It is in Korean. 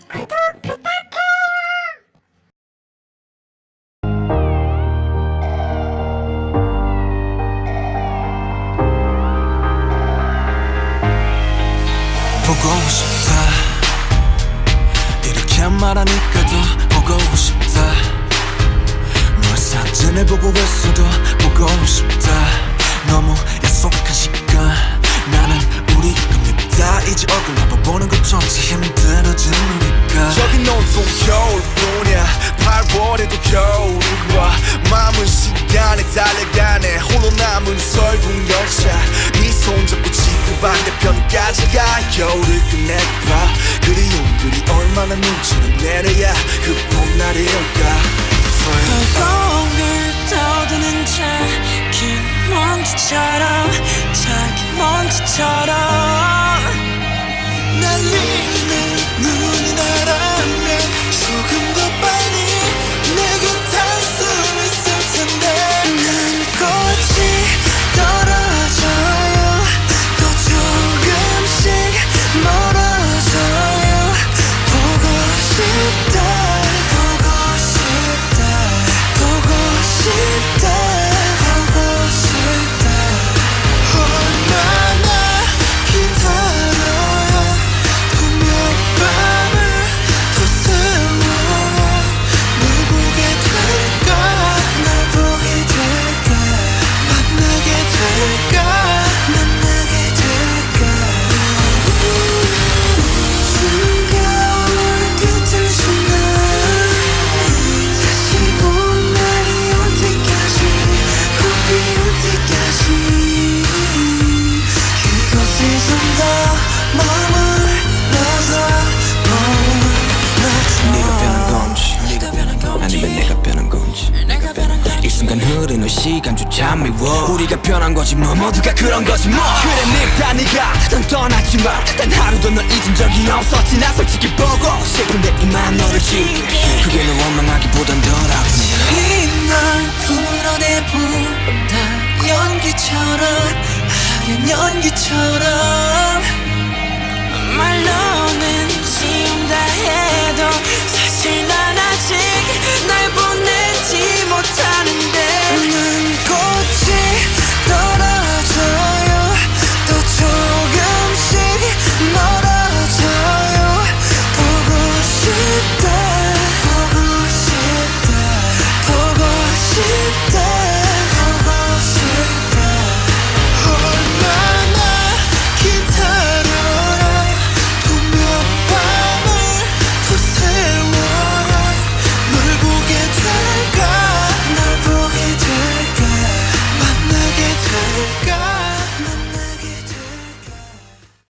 구독 부탁해. 보고 싶다 이렇게 말하니까 더 보고 싶다. 너의 사진을 보고 있어도 보고 싶다. 너무 약속한 시간 나는 우리가 밉다. 이제 얼굴 한번 보는 것조차 힘들어진 우리가. 저긴 온통 겨울뿐이야. 8월에도 겨울이 와. 마음은 시간에 달려가네. 홀로 남은 설국 열차. 네 손잡고 지구 반대편까지 가. 겨울을 끝내봐. 그리움들이 얼마나 눈치를 내려야 그 봄날이 올까. 공을 떠드는 작은 먼지처럼 작은 먼지처럼 날리는 눈이 나라면 조금 더 빨리 내 곁에 수 있을 텐데. 난 꽃이 떨어져요. 또 조금씩 멀어져요. 보고 싶다 보고 싶다 보고 싶다 보고 싶다. 얼마나 기다려야 또 몇 밤을 더 세워야 널 보게 될까. 날 보게 될까. 만나게 될까. 만나게 될까. 숨겨올 끝을 지나 다시 봄날이 올 때까지 봄이 올 때까지 그곳에 좀 더 머물러서 네가 변한 건지 아니면 내가 변한 건지. 이 순간 흐르는 시간조차 미워. 우리가 변한 거지 뭐. 모두가 그런 거지 뭐. 그래 늙다 네가 난 떠났지만 단 하루도 널 잊은 적이 없었지. 나 솔직히 보고 싶은데 이만 너를 지울게. 그게 널 원망하기보단 덜 아프네. 이날 풀어내본다. 연기처럼 하얀 연기처럼 My love